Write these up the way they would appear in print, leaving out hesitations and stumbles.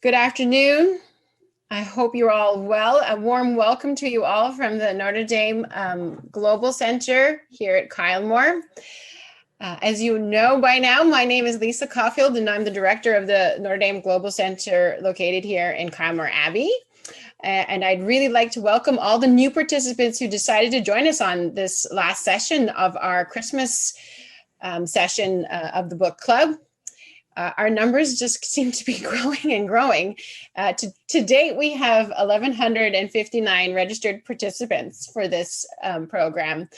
Good afternoon. I hope you're all well. A warm welcome to you all from the Notre Dame Global Center here at Kylemore. As you know by now, my name is Lisa Caulfield, and I'm the director of the Notre Dame Global Center located here in Kylemore Abbey. And I'd really like to welcome all the new participants who decided to join us on this last session of our Christmas session of the book club. Our numbers just seem to be growing and growing. To date, we have 1,159 registered participants for this program.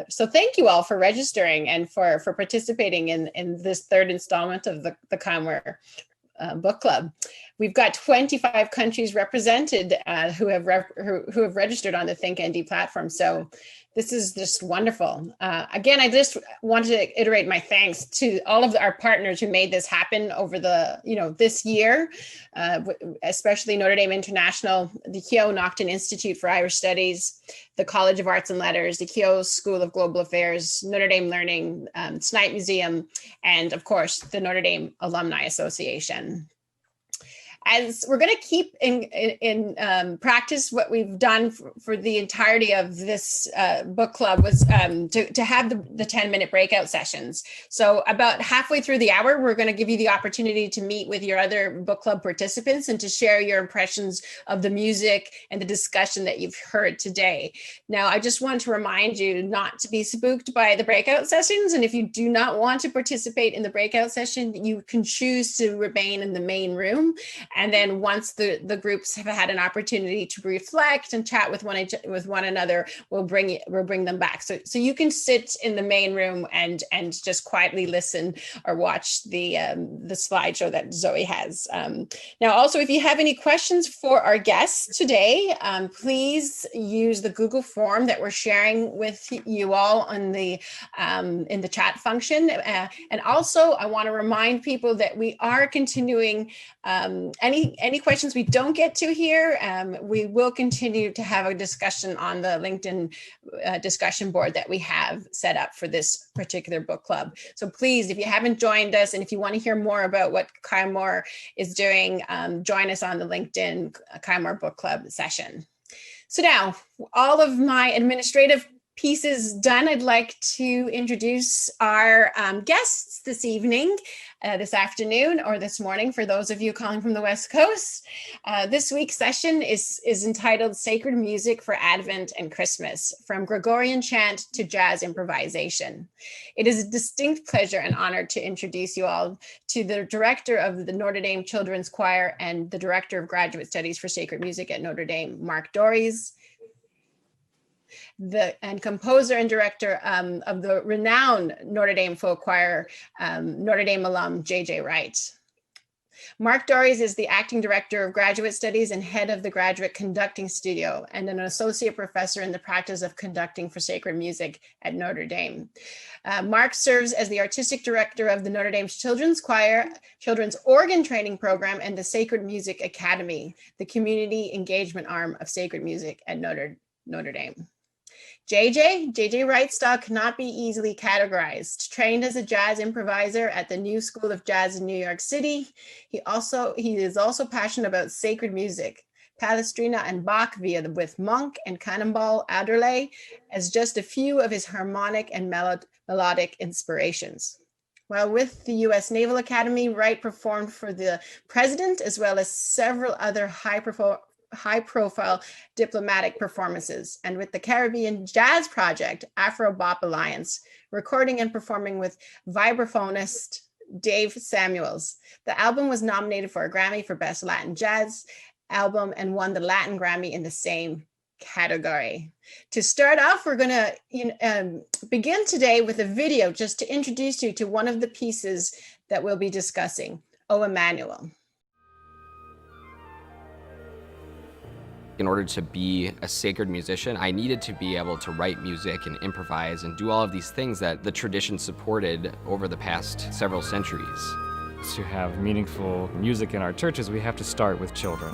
So thank you all for registering and for participating in this third installment of the Kylemore book club. We've got 25 countries represented who have registered on the ThinkND platform. So this is just wonderful. Again, I just wanted to iterate my thanks to all of our partners who made this happen over this year, especially Notre Dame International, the Keough Naughton Institute for Irish Studies, the College of Arts and Letters, the Keough School of Global Affairs, Notre Dame Learning, Snipe Museum, and of course, the Notre Dame Alumni Association. As we're going to keep in practice what we've done for the entirety of this book club was to have the 10-minute breakout sessions. So about halfway through the hour, we're going to give you the opportunity to meet with your other book club participants and to share your impressions of the music and the discussion that you've heard today. Now, I just want to remind you not to be spooked by the breakout sessions. And if you do not want to participate in the breakout session, you can choose to remain in the main room. And then once the groups have had an opportunity to reflect and chat with one another, we'll bring them back. So you can sit in the main room and just quietly listen or watch the slideshow that Zoe has. Now, also, if you have any questions for our guests today, please use the Google form that we're sharing with you all on in the chat function. And also, I want to remind people that we are continuing any questions we don't get to here, we will continue to have a discussion on the LinkedIn discussion board that we have set up for this particular book club. So please, if you haven't joined us and if you want to hear more about what Kylemore is doing, join us on the LinkedIn Kylemore book club session. So now, all of my administrative pieces done, I'd like to introduce our guests this evening, this afternoon, or this morning for those of you calling from the West Coast. This week's session is entitled Sacred Music for Advent and Christmas, from Gregorian chant to jazz improvisation. It is a distinct pleasure and honor to introduce you all to the director of the Notre Dame Children's Choir and the director of graduate studies for sacred music at Notre Dame, Mark Doerries, and composer and director of the renowned Notre Dame folk choir, Notre Dame alum, J.J. Wright. Mark Doerries is the acting director of graduate studies and head of the graduate conducting studio and an associate professor in the practice of conducting for sacred music at Notre Dame. Mark serves as the artistic director of the Notre Dame Children's Choir, Children's Organ Training Program, and the Sacred Music Academy, the community engagement arm of sacred music at Notre Dame. J.J. Wright's style cannot be easily categorized. Trained as a jazz improviser at the New School of Jazz in New York City, he is also passionate about sacred music, Palestrina and Bach with Monk and Cannonball Adderley as just a few of his harmonic and melodic inspirations. While with the U.S. Naval Academy, Wright performed for the president as well as several other high-profile diplomatic performances, and with the Caribbean Jazz Project, Afro-Bop Alliance, recording and performing with vibraphonist Dave Samuels. The album was nominated for a Grammy for Best Latin Jazz Album and won the Latin Grammy in the same category. To start off, we're going to begin today with a video just to introduce you to one of the pieces that we'll be discussing, O Emmanuel. In order to be a sacred musician, I needed to be able to write music and improvise and do all of these things that the tradition supported over the past several centuries. To have meaningful music in our churches, we have to start with children.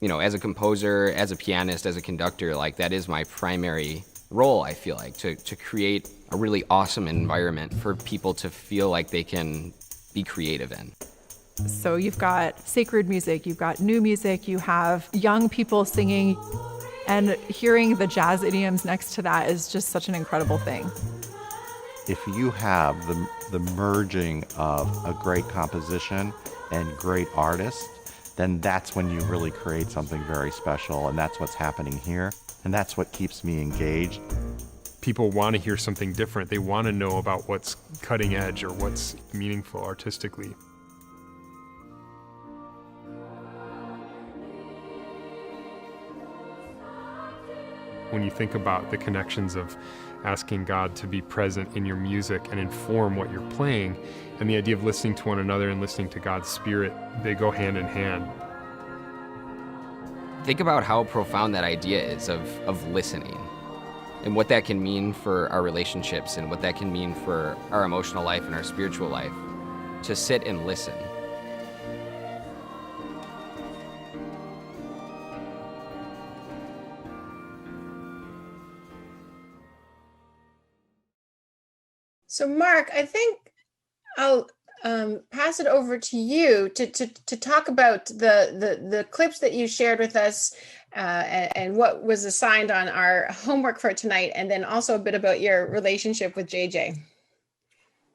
You know, as a composer, as a pianist, as a conductor, like that is my primary role, I feel like, to create a really awesome environment for people to feel like they can be creative in. So you've got sacred music, you've got new music, you have young people singing, and hearing the jazz idioms next to that is just such an incredible thing. If you have the merging of a great composition and great artist, then that's when you really create something very special, and that's what's happening here, and that's what keeps me engaged. People want to hear something different. They want to know about what's cutting edge or what's meaningful artistically. When you think about the connections of asking God to be present in your music and inform what you're playing, and the idea of listening to one another and listening to God's Spirit, they go hand in hand. Think about how profound that idea is of listening, and what that can mean for our relationships, and what that can mean for our emotional life and our spiritual life, to sit and listen. So Mark, I think I'll pass it over to you to talk about the clips that you shared with us and what was assigned on our homework for tonight, and then also a bit about your relationship with JJ.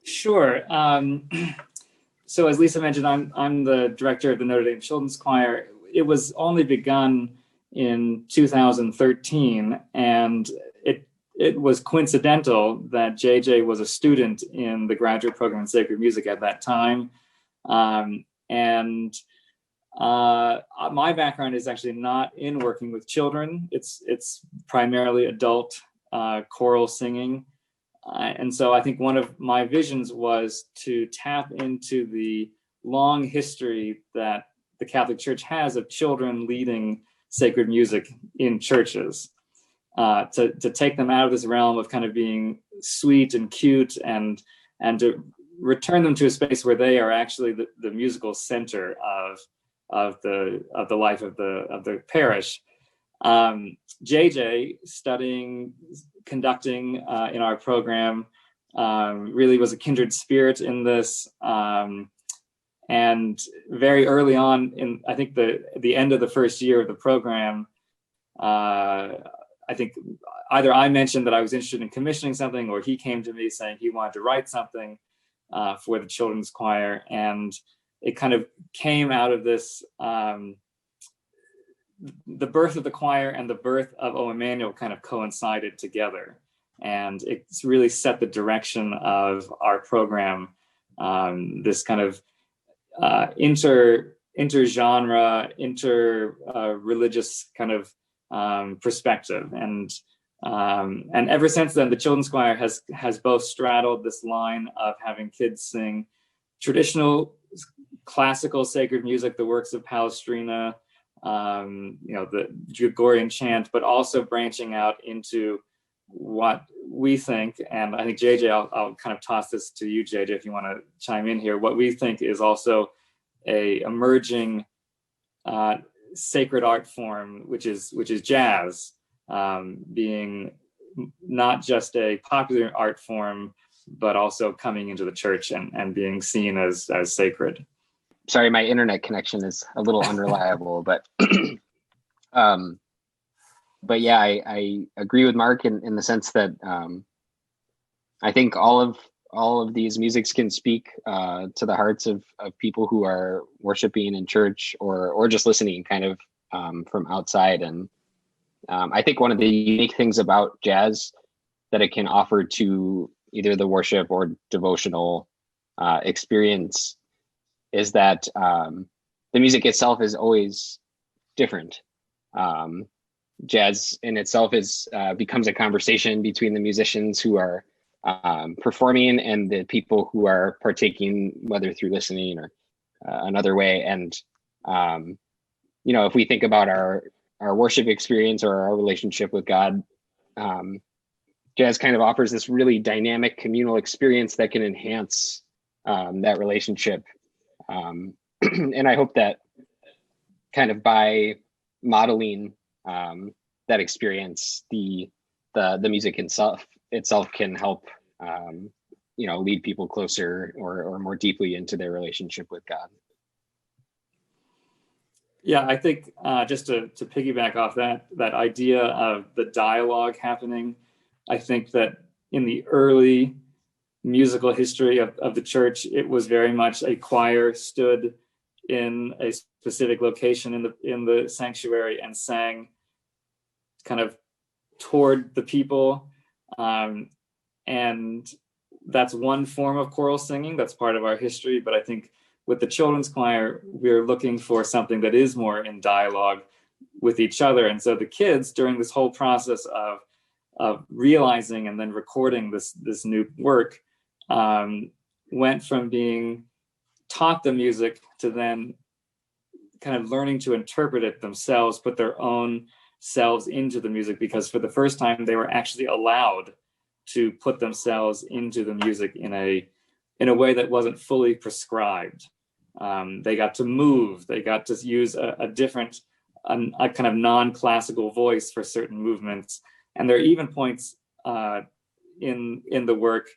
Sure. So as Lisa mentioned, I'm the director of the Notre Dame Children's Choir. It was only begun in 2013, and it was coincidental that JJ was a student in the graduate program in sacred music at that time. My background is actually not in working with children. It's primarily adult choral singing. And so I think one of my visions was to tap into the long history that the Catholic Church has of children leading sacred music in churches. To take them out of this realm of kind of being sweet and cute, and to return them to a space where they are actually the musical center of the life of the parish. JJ, studying conducting in our program, really was a kindred spirit in this. And very early on, in I think the end of the first year of the program, I think either I mentioned that I was interested in commissioning something, or he came to me saying he wanted to write something for the children's choir. And it kind of came out of this, the birth of the choir and the birth of O Emmanuel kind of coincided together. And it's really set the direction of our program, this kind of inter-genre, inter-religious kind of perspective, and ever since then, the children's choir has both straddled this line of having kids sing traditional classical sacred music, the works of Palestrina, the Gregorian chant, but also branching out into what we think, and I think JJ, I'll kind of toss this to you, JJ, if you want to chime in here. What we think is also a emerging sacred art form, which is jazz, being not just a popular art form, but also coming into the church and being seen as sacred. Sorry, my internet connection is a little unreliable, but yeah, I agree with Mark in the sense that I think all of these musics can speak to the hearts of people who are worshiping in church or just listening kind of from outside. And I think one of the unique things about jazz that it can offer to either the worship or devotional experience is that the music itself is always different. Jazz in itself becomes a conversation between the musicians who are performing and the people who are partaking, whether through listening or another way. And if we think about our worship experience or our relationship with God, jazz kind of offers this really dynamic communal experience that can enhance that relationship. And I hope that kind of by modeling that experience, the music itself can help lead people closer or more deeply into their relationship with God. Yeah, I think just to piggyback off that idea of the dialogue happening, I think that in the early musical history of the church, it was very much a choir stood in a specific location in the sanctuary and sang kind of toward the people, and that's one form of choral singing. That's part of our history. But I think with the children's choir, we're looking for something that is more in dialogue with each other. And so the kids, during this whole process of realizing and then recording this new work, went from being taught the music to then kind of learning to interpret it themselves, put their own selves into the music, because for the first time they were actually allowed to put themselves into the music in a way that wasn't fully prescribed. They got to move, they got to use a different, a kind of non-classical voice for certain movements. And there are even points in the work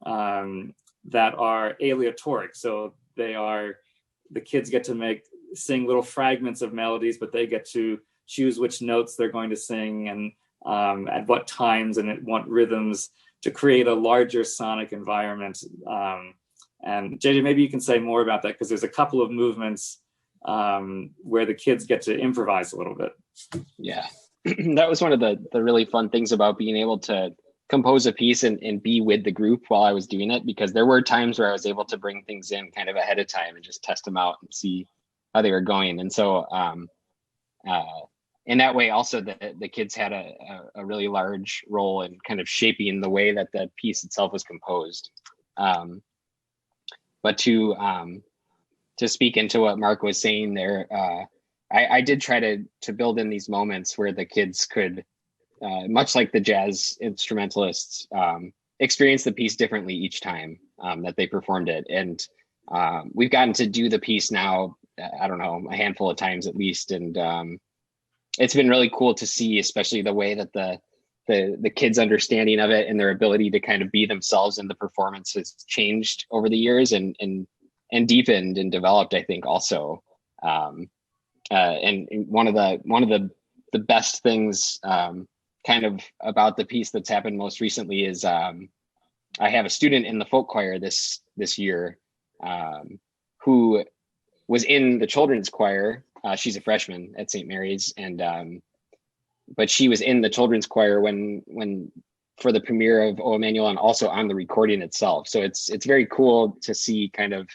that are aleatoric. So the kids get to sing little fragments of melodies, but they get to choose which notes they're going to sing and at what times and at what rhythms, to create a larger sonic environment. And JJ, maybe you can say more about that, because there's a couple of movements where the kids get to improvise a little bit. Yeah, that was one of the really fun things about being able to compose a piece and be with the group while I was doing it, because there were times where I was able to bring things in kind of ahead of time and just test them out and see how they were going. And so in that way also the kids had a really large role in kind of shaping the way that the piece itself was composed. But to speak into what Mark was saying there, I did try to build in these moments where the kids could, much like the jazz instrumentalists, experience the piece differently each time that they performed it. And we've gotten to do the piece now, I don't know, a handful of times at least. And it's been really cool to see, especially the way that the kids' understanding of it and their ability to kind of be themselves in the performance has changed over the years and deepened and developed, I think, also. And one of the best things kind of about the piece that's happened most recently is I have a student in the folk choir this year who was in the children's choir. She's a freshman at St. Mary's, and but she was in the children's choir when for the premiere of O Emmanuel, and also on the recording itself. So it's very cool to see kind of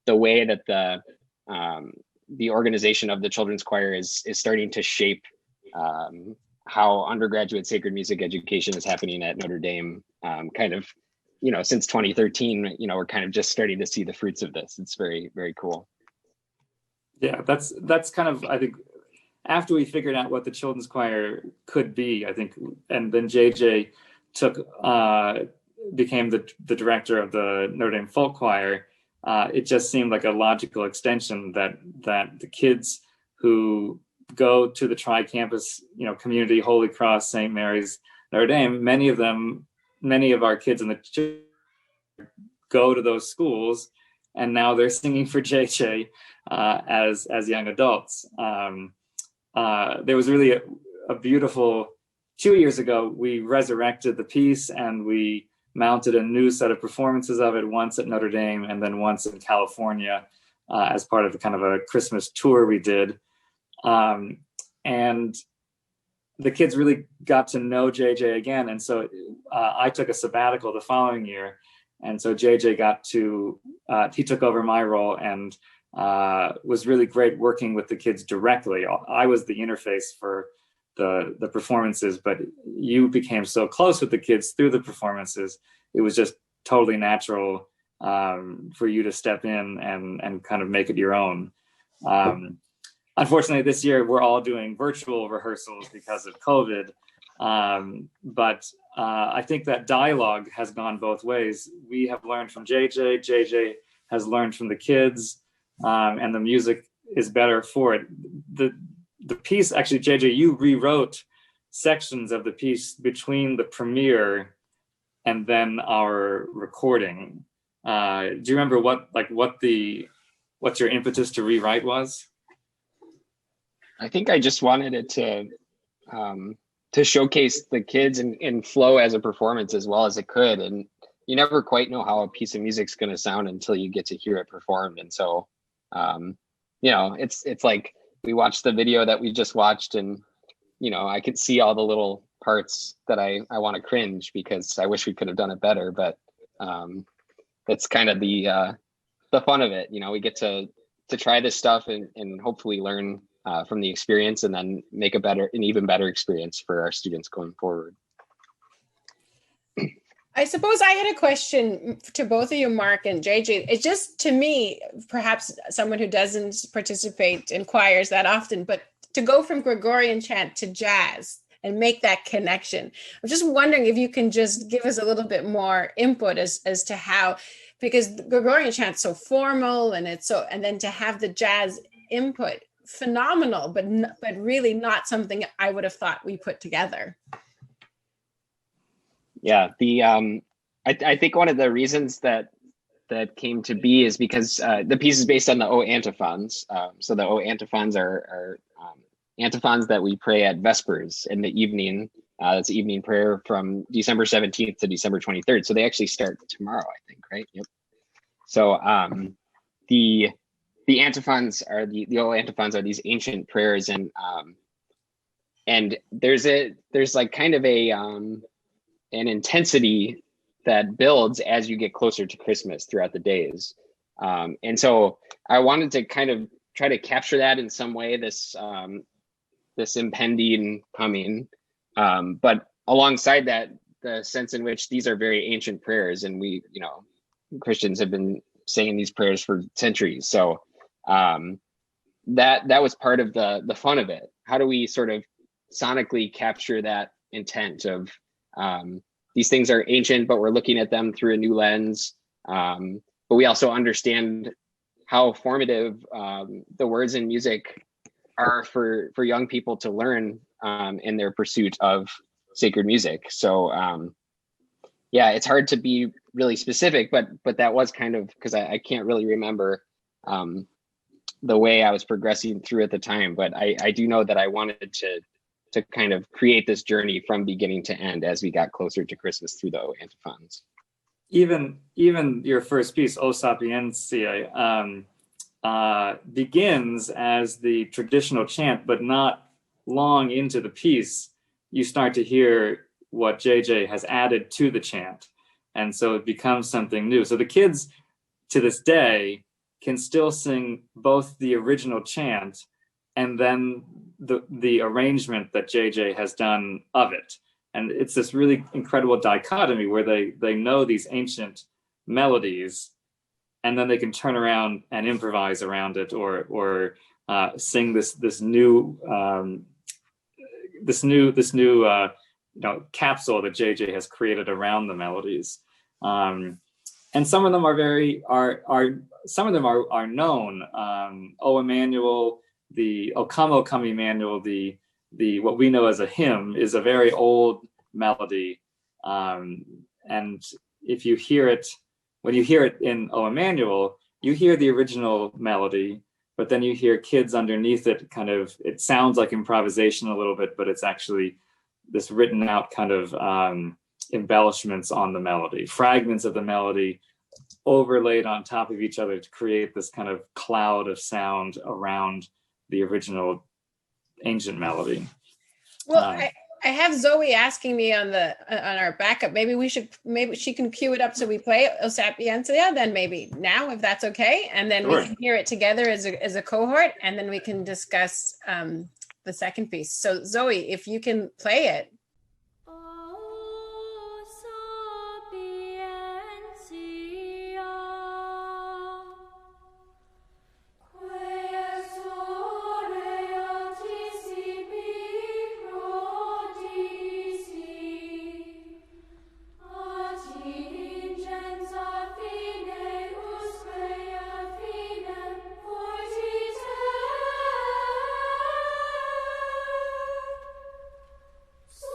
the way that the organization of the children's choir is starting to shape how undergraduate sacred music education is happening at Notre Dame. Kind of, since 2013, we're kind of just starting to see the fruits of this. It's very, very cool. Yeah, that's kind of, I think, after we figured out what the children's choir could be, I think, and then JJ became the director of the Notre Dame Folk Choir, it just seemed like a logical extension that the kids who go to the tri-campus, community, Holy Cross, St. Mary's, Notre Dame, many of our kids in the church go to those schools, and now they're singing for JJ as young adults. There was really a beautiful, 2 years ago, we resurrected the piece and we mounted a new set of performances of it, once at Notre Dame and then once in California as part of kind of a Christmas tour we did. And the kids really got to know JJ again. And so I took a sabbatical the following year. And so JJ he took over my role and was really great working with the kids directly. I was the interface for the performances, but you became so close with the kids through the performances. It was just totally natural for you to step in and kind of make it your own. Unfortunately, this year we're all doing virtual rehearsals because of COVID. But I think that dialogue has gone both ways. We have learned from JJ, JJ has learned from the kids, and the music is better for it. The piece, actually, JJ, you rewrote sections of the piece between the premiere and then our recording. Do you remember what your impetus to rewrite was? I think I just wanted it to showcase the kids and flow as a performance as well as it could. And you never quite know how a piece of music's going to sound until you get to hear it performed. And so, it's like we watched the video that we just watched, and I could see all the little parts that I want to cringe because I wish we could have done it better. But that's kind of the fun of it. We get to try this stuff and hopefully learn from the experience, and then make an even better experience for our students going forward. I suppose I had a question to both of you, Mark and JJ. It's just, to me, perhaps someone who doesn't participate in choirs that often, but to go from Gregorian chant to jazz and make that connection. I'm just wondering if you can just give us a little bit more input as to how, because the Gregorian chant's so formal and then to have the jazz input, phenomenal, but really not something I would have thought we put together. Yeah, I think one of the reasons that came to be is because the piece is based on the O Antiphons. So the O Antiphons are antiphons that we pray at Vespers in the evening. That's evening prayer from December 17th to December 23rd. So they actually start tomorrow, I think, right? Yep. So the antiphons are the O Antiphons are these ancient prayers, and there's like kind of an intensity that builds as you get closer to Christmas throughout the days. And so I wanted to kind of try to capture that in some way, this impending coming. But alongside that, the sense in which these are very ancient prayers, and we, Christians have been saying these prayers for centuries. So that was part of the fun of it. How do we sort of sonically capture that intent of these things are ancient, but we're looking at them through a new lens. But we also understand how formative the words in music are for young people to learn in their pursuit of sacred music. So it's hard to be really specific, but that was kind of, because I can't really remember the way I was progressing through at the time. But I do know that I wanted to kind of create this journey from beginning to end as we got closer to Christmas through the O Antiphons. Even your first piece, O Sapientiae, begins as the traditional chant, but not long into the piece, you start to hear what JJ has added to the chant. And so it becomes something new. So the kids to this day can still sing both the original chant and then the arrangement that JJ has done of it. And it's this really incredible dichotomy where they know these ancient melodies, and then they can turn around and improvise around it, or sing this new capsule that JJ has created around the melodies. And some of them are known. O Emmanuel, the O Come, O Come Emmanuel, the what we know as a hymn, is a very old melody. And if you hear it, when you hear it in O Emmanuel, you hear the original melody, but then you hear kids underneath it. It sounds like improvisation a little bit, but it's actually this written out kind of embellishments on the melody, fragments of the melody overlaid on top of each other to create this kind of cloud of sound around the original ancient melody. Well, I have Zoe asking me on our backup. Maybe she can cue it up so we play O Sapientiae, then maybe now, if that's okay, and then Sure. we can hear it together as a cohort, and then we can discuss the second piece. So Zoe, if you can play it. So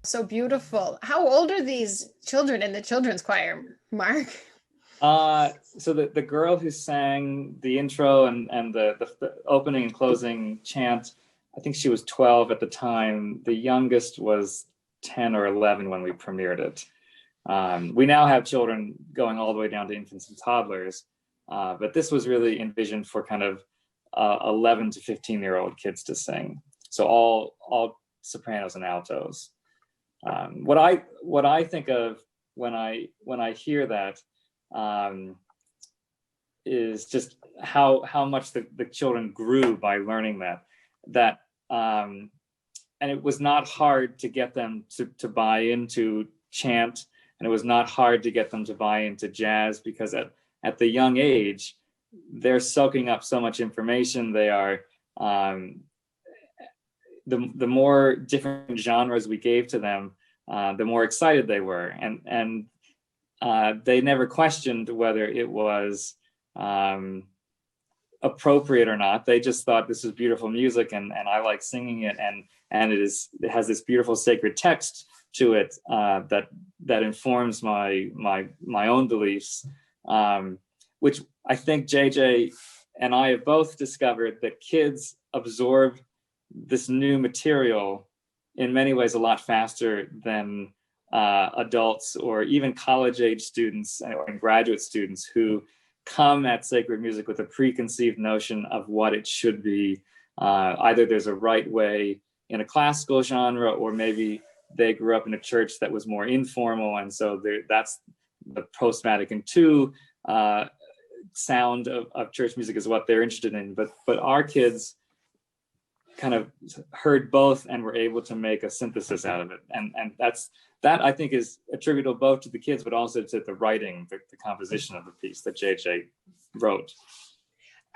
So beautiful. How old are these children in the children's choir, Mark? So the girl who sang the intro and the opening and closing chant, I think she was 12 at the time. The youngest was 10 or 11 when we premiered it. We now have children going all the way down to infants and toddlers, but this was really envisioned for kind of 11 to 15-year-old kids to sing. So all sopranos and altos. What I think of when I hear that is just how much the children grew by learning that and it was not hard to get them to buy into chant, and it was not hard to get them to buy into jazz, because at the young age they're soaking up so much information. They are the more different genres we gave to them, the more excited they were, and they never questioned whether it was appropriate or not. They just thought this is beautiful music, and I like singing it, and it has this beautiful sacred text to it that informs my own beliefs, which I think JJ and I have both discovered that kids absorb this new material in many ways a lot faster than adults or even college-age students or graduate students who come at sacred music with a preconceived notion of what it should be. Either there's a right way in a classical genre, or maybe they grew up in a church that was more informal, and so that's the post-Vatican II sound of church music is what they're interested in. But our kids kind of heard both and were able to make a synthesis out of it, and that I think is attributable both to the kids, but also to the writing, the composition of the piece that JJ wrote.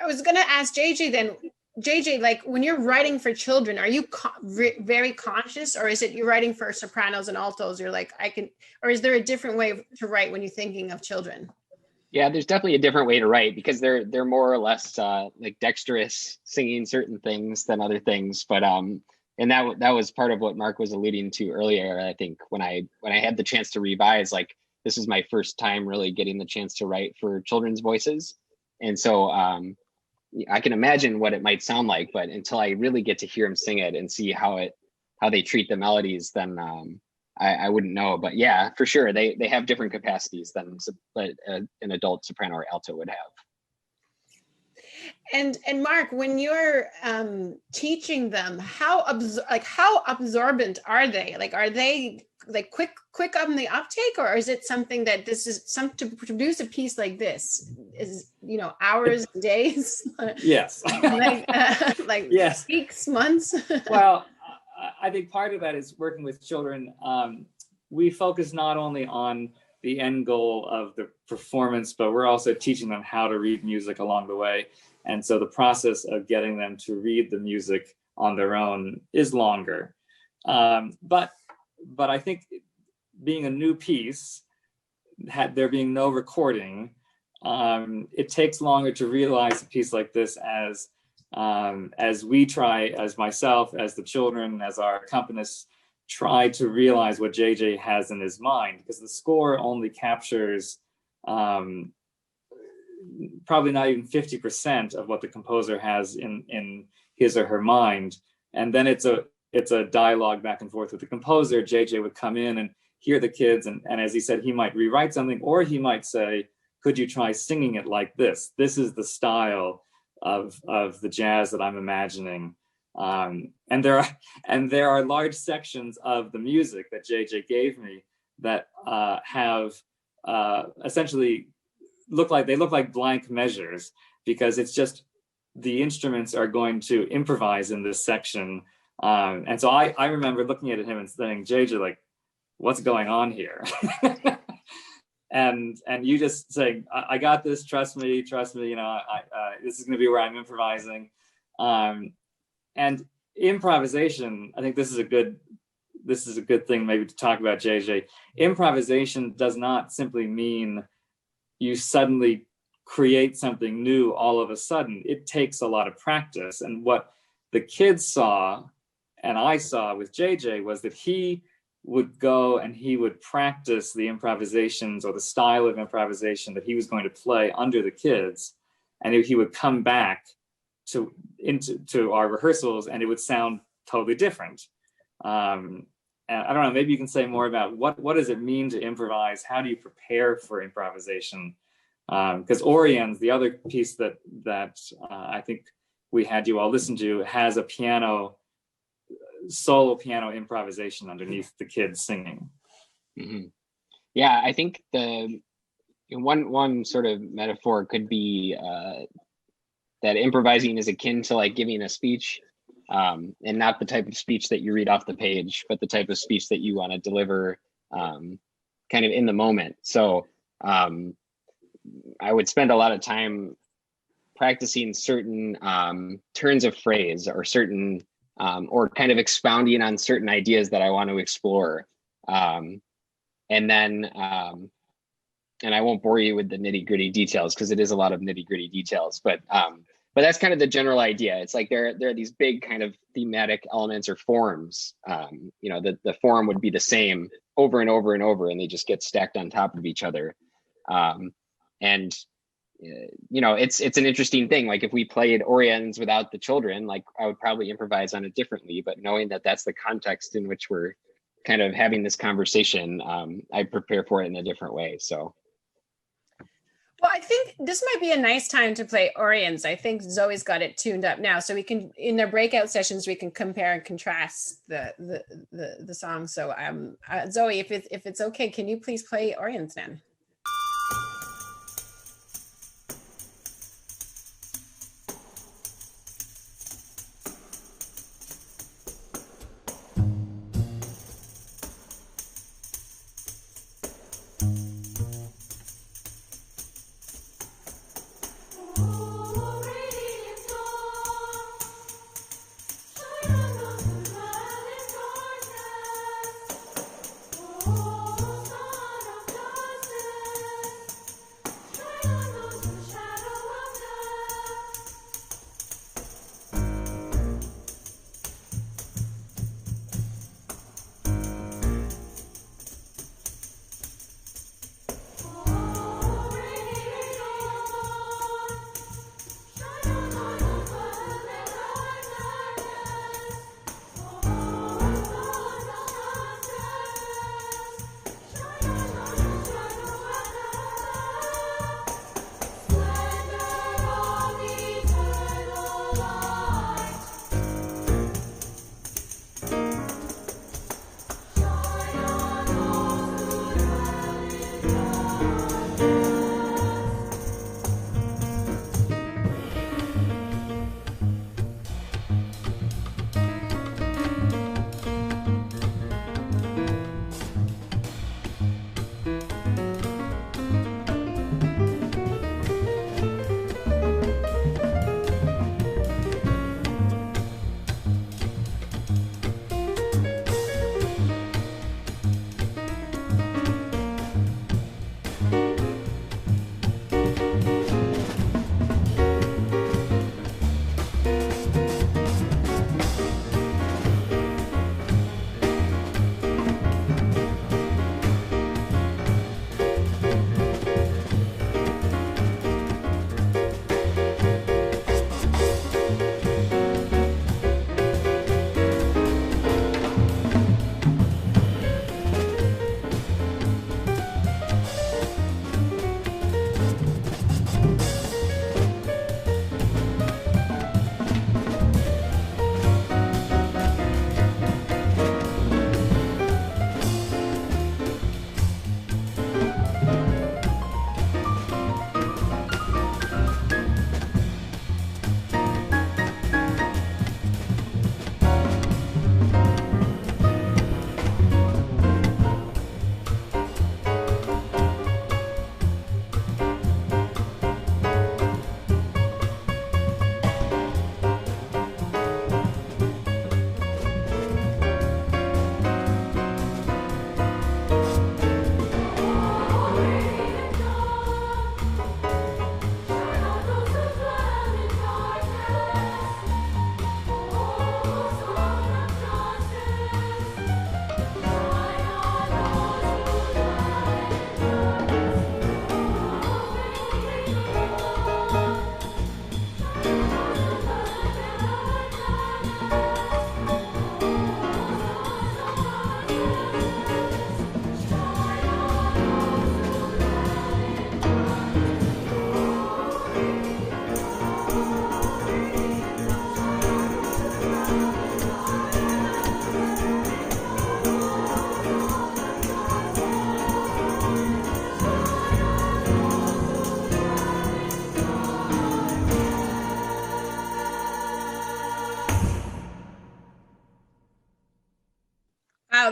I was going to ask JJ then, JJ, like when you're writing for children, are you very conscious, or is it you're writing for sopranos and altos? You're like, or is there a different way to write when you're thinking of children? Yeah, there's definitely a different way to write, because they're more or less like dexterous singing certain things than other things. But and that was part of what Mark was alluding to earlier. I think when I had the chance to revise, like this is my first time really getting the chance to write for children's voices, and so I can imagine what it might sound like, but until I really get to hear them sing it and see how they treat the melodies, then I wouldn't know. But yeah, for sure, they have different capacities than an adult soprano or alto would have. And Mark, when you're teaching them, how absorbent are they? Like, are they like quick on the uptake, or is it something that to produce a piece like this is hours, days? Yes. like yes. Weeks, months. Well, I think part of that is working with children. We focus not only on the end goal of the performance, but we're also teaching them how to read music along the way. And so the process of getting them to read the music on their own is longer. But I think being a new piece, there being no recording, it takes longer to realize a piece like this as we try, as myself, as the children, as our accompanists, try to realize what JJ has in his mind, because the score only captures probably not even 50% of what the composer has in his or her mind. And then it's a dialogue back and forth with the composer. JJ would come in and hear the kids, and as he said, he might rewrite something, or he might say, could you try singing it like this? This is the style of the jazz that I'm imagining. And there are large sections of the music that JJ gave me that have essentially look like blank measures, because it's just the instruments are going to improvise in this section. And so I remember looking at him and saying, JJ, like, what's going on here? and you just saying, I got this, trust me, this is going to be where I'm improvising. And improvisation, I think this is a good thing maybe to talk about, JJ. Improvisation does not simply mean you suddenly create something new all of a sudden. It takes a lot of practice. And what the kids saw and I saw with JJ was that he would go and he would practice the improvisations or the style of improvisation that he was going to play under the kids, and he would come back to our rehearsals and it would sound totally different. And I don't know, maybe you can say more about what does it mean to improvise? How do you prepare for improvisation? Because Oriens, the other piece that I think we had you all listen to, has a solo piano improvisation underneath the kids singing. Mm-hmm. Yeah, I think the one sort of metaphor could be that improvising is akin to like giving a speech, and not the type of speech that you read off the page, but the type of speech that you want to deliver kind of in the moment. So I would spend a lot of time practicing certain turns of phrase or certain or kind of expounding on certain ideas that I want to explore. And then, and I won't bore you with the nitty gritty details because it is a lot of nitty gritty details, but that's kind of the general idea. It's like there are these big kind of thematic elements or forms. The form would be the same over and over and over, and they just get stacked on top of each other. It's an interesting thing. Like if we played Oriens without the children, like I would probably improvise on it differently, but knowing that that's the context in which we're kind of having this conversation, I prepare for it in a different way. So. Well, I think this might be a nice time to play Oriens. I think Zoe's got it tuned up now, so we can, in their breakout sessions, we can compare and contrast the songs. So, Zoe, if it's okay, can you please play Oriens then?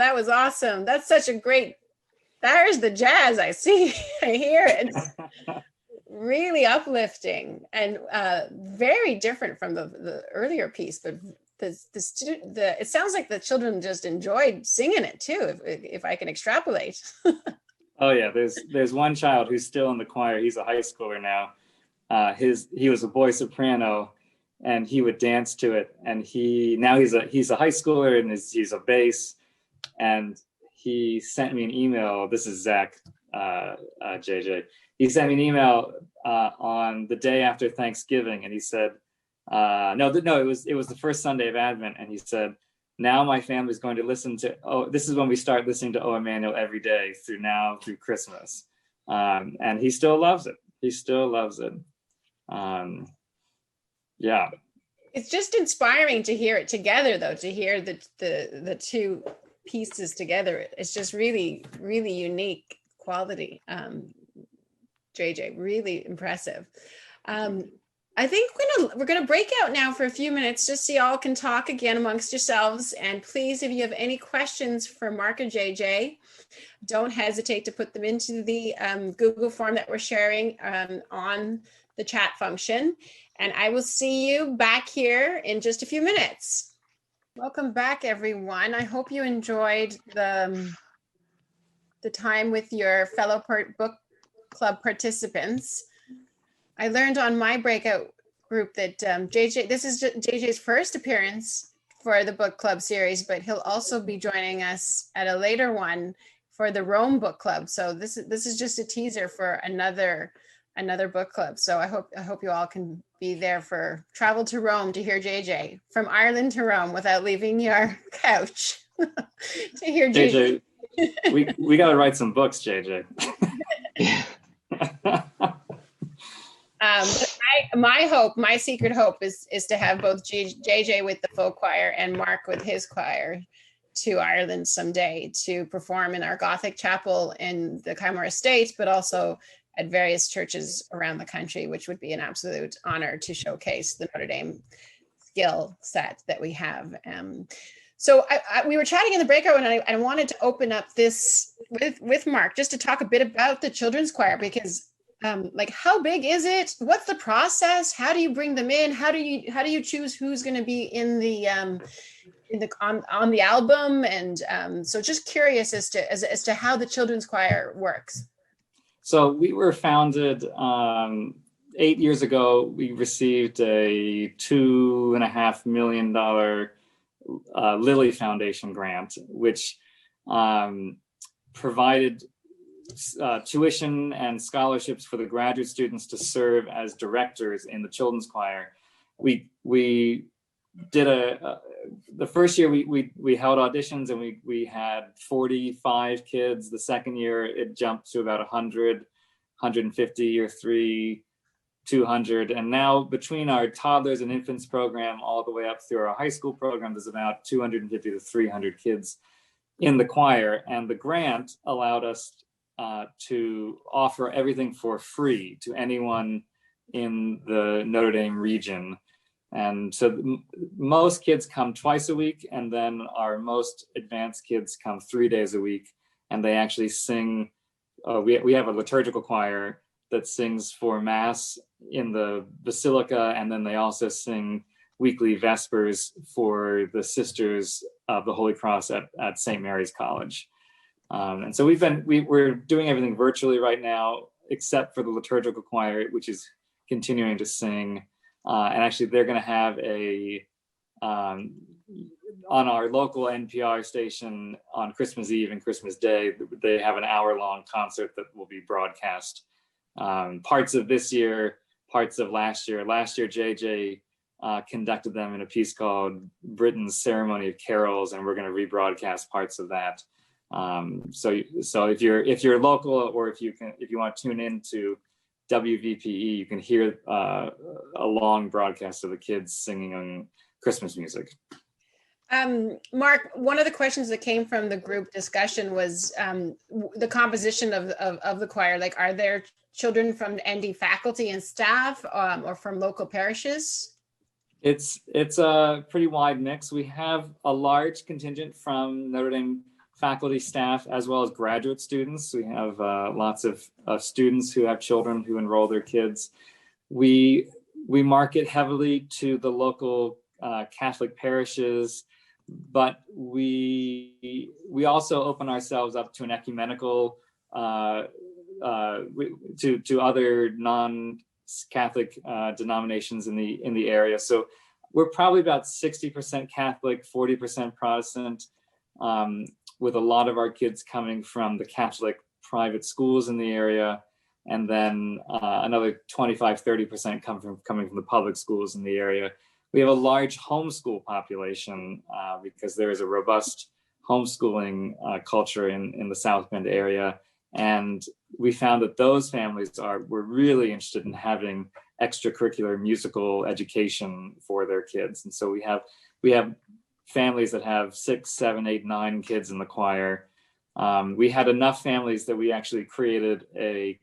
that was awesome. That's such a great, there's the jazz I see. I hear it. It's really uplifting and very different from the earlier piece, but it sounds like the children just enjoyed singing it too, if I can extrapolate. Oh yeah, there's one child who's still in the choir. He's a high schooler now. He was a boy soprano, and he would dance to it. And he's a high schooler, and he's a bass. And he sent me an email. This is Zach, JJ. He sent me an email on the day after Thanksgiving, and he said, it was the first Sunday of Advent, and he said, now my family's going to listen to, this is when we start listening to O Emmanuel every day through Christmas. And he still loves it. He still loves it. Yeah. It's just inspiring to hear it together, though, to hear the two pieces together. It's just really, really unique quality. JJ, really impressive. I think we're gonna break out now for a few minutes just so y'all can talk again amongst yourselves. And please, if you have any questions for Mark or JJ, don't hesitate to put them into the Google form that we're sharing on the chat function. And I will see you back here in just a few minutes. Welcome back, everyone. I hope you enjoyed the time with your fellow book club participants. I learned on my breakout group that this is JJ's first appearance for the book club series, but he'll also be joining us at a later one for the Rome book club. So this is just a teaser for another book club. So I hope you all can be there for travel to Rome to hear JJ, from Ireland to Rome without leaving your couch to hear JJ. we got to write some books, JJ. My secret hope is to have both JJ with the folk choir and Mark with his choir to Ireland someday to perform in our Gothic chapel in the Kylemore estate, but also at various churches around the country, which would be an absolute honor to showcase the Notre Dame skill set that we have. So we were chatting in the breakout, and I wanted to open up this with Mark just to talk a bit about the children's choir, because like, how big is it? What's the process? How do you bring them in? How do you choose who's going to be in the on the album? And so just curious as to how the children's choir works. So we were founded 8 years ago. We received a $2.5 million Lilly Foundation grant, which provided tuition and scholarships for the graduate students to serve as directors in the children's choir. We did the first year we held auditions, and we had 45 kids. The second year it jumped to about 100, 150, year 3, 200. And now between our toddlers and infants program all the way up through our high school program, there's about 250 to 300 kids in the choir. And the grant allowed us to offer everything for free to anyone in the Notre Dame region. And so most kids come twice a week, and then our most advanced kids come 3 days a week, and they actually sing. We have a liturgical choir that sings for Mass in the Basilica, and then they also sing weekly Vespers for the Sisters of the Holy Cross at St. Mary's College. And so we're doing everything virtually right now, except for the liturgical choir, which is continuing to sing. And actually, they're going to have on our local NPR station on Christmas Eve and Christmas Day, they have an hour-long concert that will be broadcast. Parts of this year, parts of last year. Last year, JJ conducted them in a piece called Britain's Ceremony of Carols, and we're going to rebroadcast parts of that. So if you're local, or if you want to tune into WVPE, you can hear a long broadcast of the kids singing on Christmas music. Mark, one of the questions that came from the group discussion was the composition of the choir. Like, are there children from ND faculty and staff, or from local parishes? It's a pretty wide mix. We have a large contingent from Notre Dame faculty, staff, as well as graduate students. We have lots of students who have children who enroll their kids. We market heavily to the local Catholic parishes, but we also open ourselves up to an ecumenical, to other non-Catholic denominations in the area. So we're probably about 60% Catholic, 40% Protestant, with a lot of our kids coming from the Catholic private schools in the area, and then another 25-30% coming from the public schools in the area. We have a large homeschool population because there is a robust homeschooling culture in the South Bend area, and we found that those families were really interested in having extracurricular musical education for their kids. And so we have families that have 6, 7, 8, 9 kids in the choir. We had enough families that we actually created a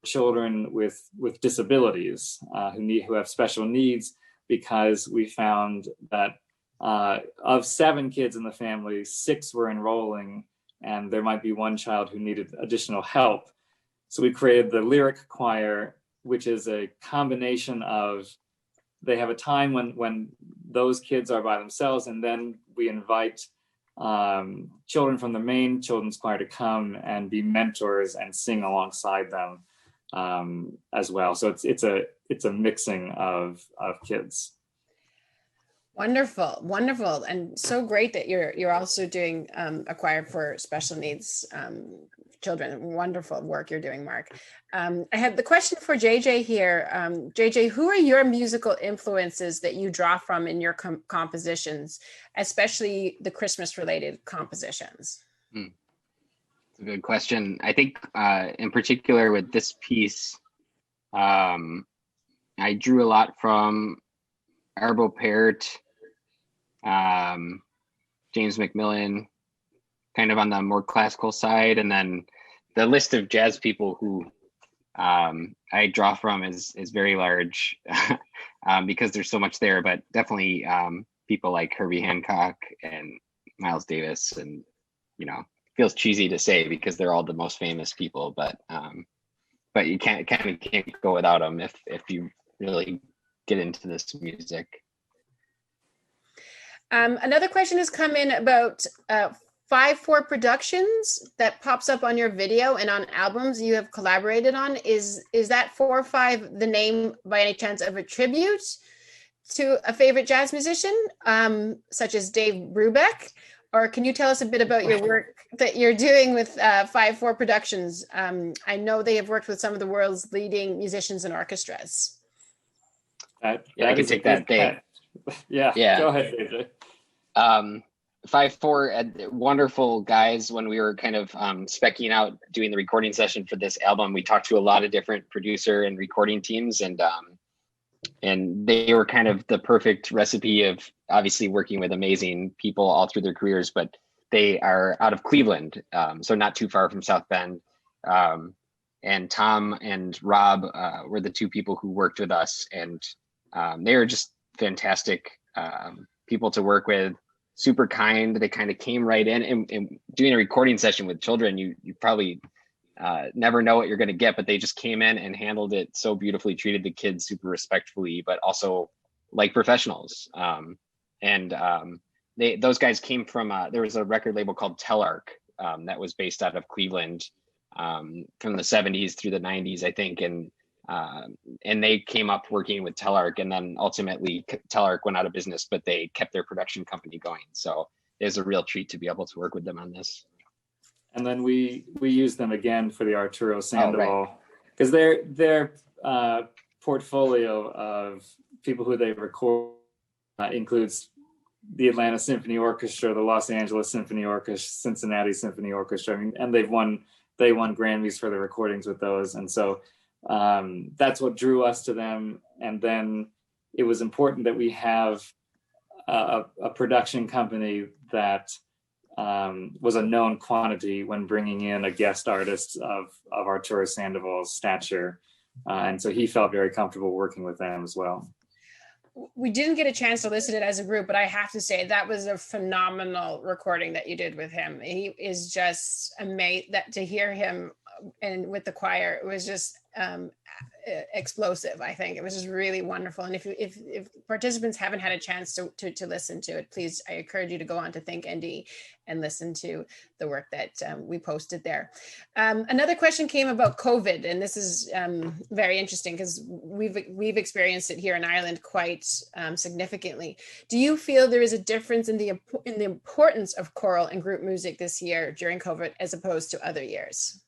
children with disabilities who have special needs, because we found that of 7 kids in the family, 6 were enrolling, and there might be one child who needed additional help. So we created the lyric choir, which is a combination of, they have a time when those kids are by themselves, and then we invite children from the main children's choir to come and be mentors and sing alongside them as well. So it's a mixing of kids. Wonderful, wonderful, and so great that you're also doing a choir for special needs children. Wonderful work you're doing, Mark. I have the question for JJ here. JJ, who are your musical influences that you draw from in your compositions, especially the Christmas-related compositions? It's a good question. I think in particular with this piece, I drew a lot from Arvo Pärt, James Macmillan, kind of on the more classical side, and then the list of jazz people who I draw from is very large because there's so much there, but definitely people like Herbie Hancock and Miles Davis, and feels cheesy to say because they're all the most famous people, but you can't go without them if you really get into this music. Another question has come in about 5/4 productions that pops up on your video and on albums you have collaborated on. Is that 4/5 the name by any chance of a tribute to a favorite jazz musician, such as Dave Brubeck? Or can you tell us a bit about your work that you're doing with 5/4 Productions? I know they have worked with some of the world's leading musicians and orchestras. I can take that, Dave. Yeah, go ahead, AJ. 5/4, wonderful guys. When we were kind of speccing out doing the recording session for this album, we talked to a lot of different producer and recording teams, and they were kind of the perfect recipe of obviously working with amazing people all through their careers, but they are out of Cleveland, so not too far from South Bend. And Tom and Rob were the 2 people who worked with us, and they were just fantastic people to work with, super kind. They kind of came right in, and doing a recording session with children, you probably never know what you're going to get, but they just came in and handled it so beautifully, treated the kids super respectfully, but also like professionals. Those guys came from, there was a record label called Telarc that was based out of Cleveland from the 70s through the 90s, I think. And they came up working with Telarc, and then ultimately Telarc went out of business, but they kept their production company going. So it was a real treat to be able to work with them on this. And then we used them again for the Arturo Sandoval, because their portfolio of people who they record includes the Atlanta Symphony Orchestra, the Los Angeles Symphony Orchestra, Cincinnati Symphony Orchestra. I mean, and they won Grammys for the recordings with those. And so that's what drew us to them. And then it was important that we have a production company that was a known quantity when bringing in a guest artist of Arturo Sandoval's stature. And so he felt very comfortable working with them as well. we didn't get a chance to listen to it as a group, but I have to say that was a phenomenal recording that you did with him. He is just amazing. That to hear him and with the choir, it was just explosive. I think it was just really wonderful. And if participants haven't had a chance to listen to it, please, I encourage you to go on to ThinkND and listen to the work that we posted there. Another question came about COVID, and this is very interesting because we've experienced it here in Ireland quite significantly. Do you feel there is a difference in the importance of choral and group music this year during COVID as opposed to other years?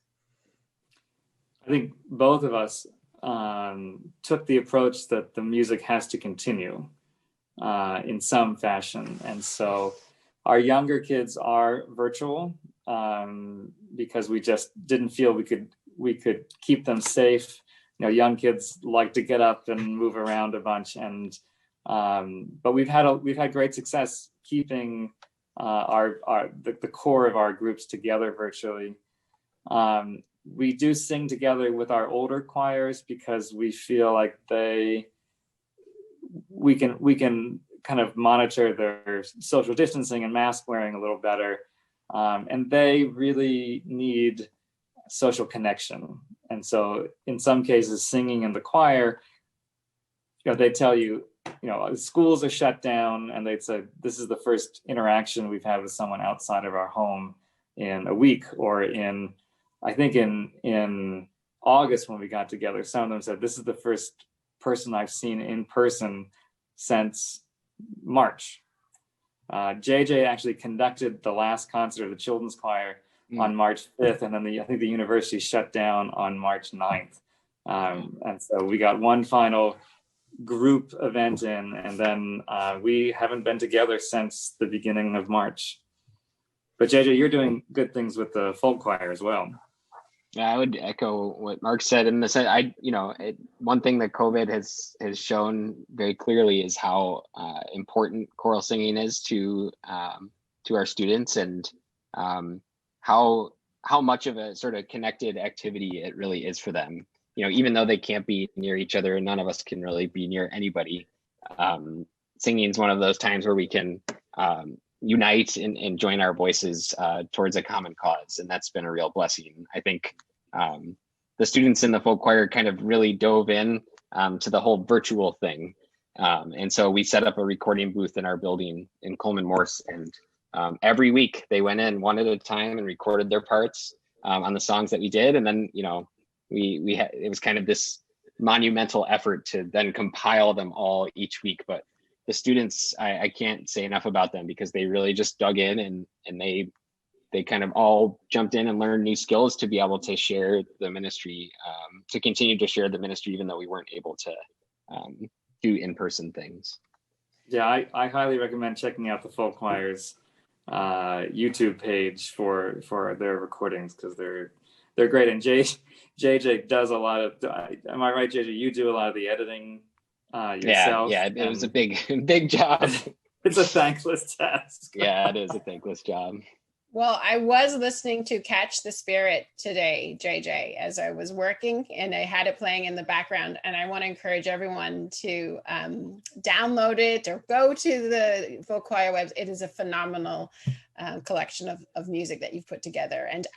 I think both of us took the approach that the music has to continue in some fashion. And so our younger kids are virtual because we just didn't feel we could keep them safe. You know, young kids like to get up and move around a bunch, and but we've had great success keeping the core of our groups together virtually. We do sing together with our older choirs because we feel like we can kind of monitor their social distancing and mask wearing a little better. And they really need social connection. And so in some cases, singing in the choir, you know, they tell you, you know, schools are shut down, and they'd say, this is the first interaction we've had with someone outside of our home in a week, or I think in August when we got together, some of them said, this is the first person I've seen in person since March. JJ actually conducted the last concert of the children's choir on March 5th, and then I think the university shut down on March 9th. And so we got one final group event in, and then we haven't been together since the beginning of March. But JJ, you're doing good things with the folk choir as well. Yeah, I would echo what Mark said in the sense, one thing that COVID has shown very clearly is how important choral singing is to our students, and how much of a sort of connected activity it really is for them. You know, even though they can't be near each other, and none of us can really be near anybody, singing is one of those times where we can unite and join our voices towards a common cause, and that's been a real blessing. I think the students in the folk choir kind of really dove in to the whole virtual thing, and so we set up a recording booth in our building in Coleman Morse, and every week they went in one at a time and recorded their parts on the songs that we did, and then it was kind of this monumental effort to then compile them all each week. But the students, I can't say enough about them, because they really just dug in, and they kind of all jumped in and learned new skills to be able to share the ministry, to continue to share the ministry, even though we weren't able to do in-person things. Yeah, I highly recommend checking out the folk choir's YouTube page for their recordings, because they're great. And JJ does a lot of, am I right, JJ? You do a lot of the editing yourself. Yeah, it was a big job. It's a thankless task. Yeah, it is a thankless job. Well, I was listening to Catch the Spirit today, JJ, as I was working, and I had it playing in the background. And I want to encourage everyone to download it or go to the folk choir website. It is a phenomenal collection of music that you've put together. And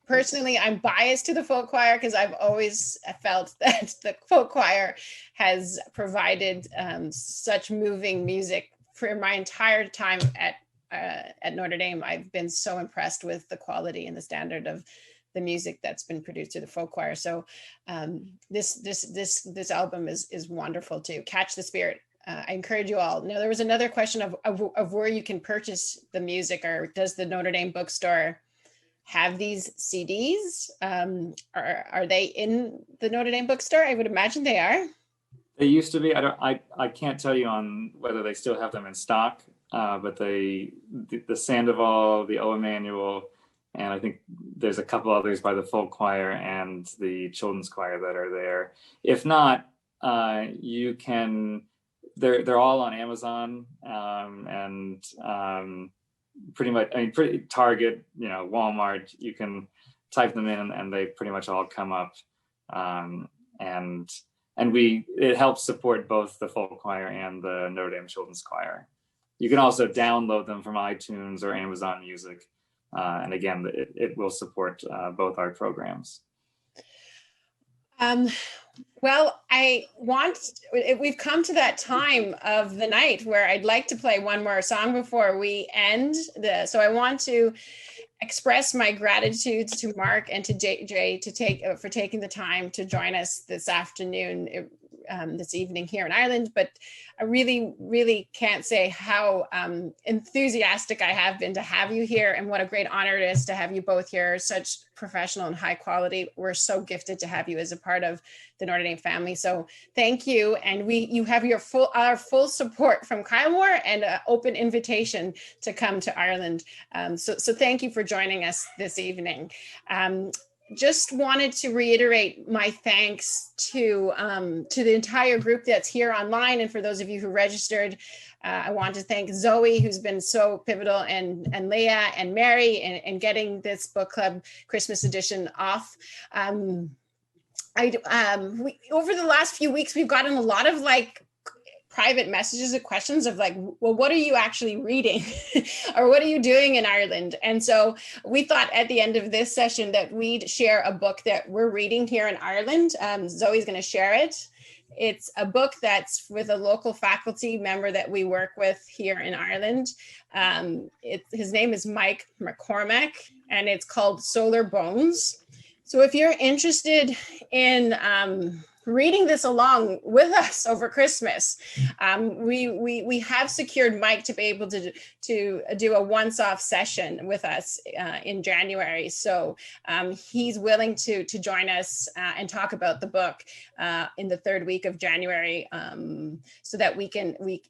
personally, I'm biased to the folk choir because I've always felt that the folk choir has provided such moving music for my entire time at Notre Dame. I've been so impressed with the quality and the standard of the music that's been produced to the folk choir. So this album is wonderful too. Catch the Spirit. I encourage you all. Now, there was another question of where you can purchase the music, or does the Notre Dame bookstore have these CDs? Are they in the Notre Dame bookstore? I would imagine they are. They used to be. I can't tell you on whether they still have them in stock, but the Sandoval, the O Emmanuel, and I think there's a couple others by the folk choir and the children's choir that are there. If not, you can. They're all on Amazon, and pretty much. I mean, Target, Walmart. You can type them in, and they pretty much all come up. And and it helps support both the folk choir and the Notre Dame Children's Choir. You can also download them from iTunes or Amazon Music. And again, it will support both our programs. Well, we've come to that time of the night where I'd like to play one more song before we end. So I want to express my gratitude to Mark and to JJ for taking the time to join us this afternoon, this evening here in Ireland. But I really, really can't say how enthusiastic I have been to have you here, and what a great honor it is to have you both here. Such professional and high quality. We're so gifted to have you as a part of the Notre Dame family. So thank you. And you have our full support from Kylemore and an open invitation to come to Ireland. So thank you for joining us this evening. Just wanted to reiterate my thanks to the entire group that's here online, and for those of you who registered. I want to thank Zoe, who's been so pivotal, and Leah and Mary in getting this book club Christmas edition off. Over the last few weeks, we've gotten a lot of private messages and questions of well, what are you actually reading? Or what are you doing in Ireland? And so we thought at the end of this session that we'd share a book that we're reading here in Ireland. Zoe's going to share it. It's a book that's with a local faculty member that we work with here in Ireland. His name is Mike McCormack, and it's called Solar Bones. So if you're interested in reading this along with us over Christmas, we have secured Mike to be able to do a once-off session with us in January. So he's willing to join us and talk about the book in the third week of January, so that we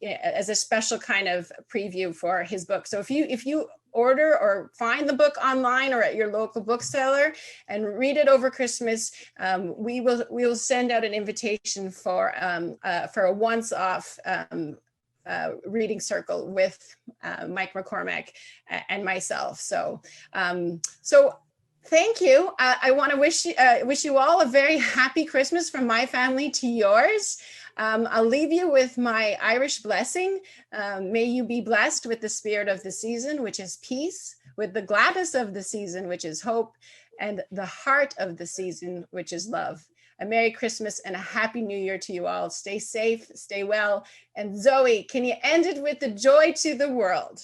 as a special kind of preview for his book. So if you order or find the book online or at your local bookseller and read it over Christmas, we will send out an invitation for a once-off reading circle with Mike McCormack and myself. So thank you. I want to wish you all a very happy Christmas from my family to yours. I'll leave you with my Irish blessing. May you be blessed with the spirit of the season, which is peace, with the gladness of the season, which is hope, and the heart of the season, which is love. A Merry Christmas and a Happy New Year to you all. Stay safe, stay well. And Zoe, can you end it with the joy to the world?